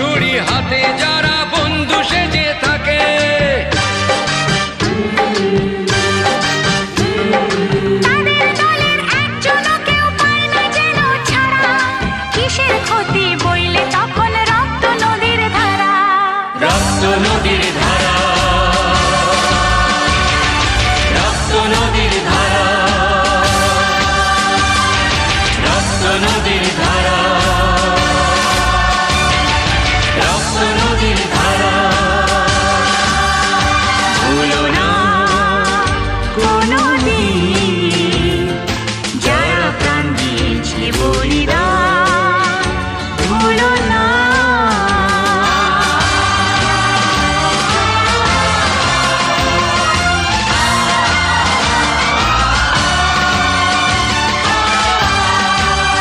ছুরি হাতে যারা বন্ধু সেজে থাকে। তাদের দলের একজনও কেউ পায় না যেন ছাড়া, কিসের ক্ষতি বইলে তখন রক্ত নদীর ধারা। রক্ত নদীর ধারা, রক্ত নদীর ধারা, রক্ত নদীর ধারা।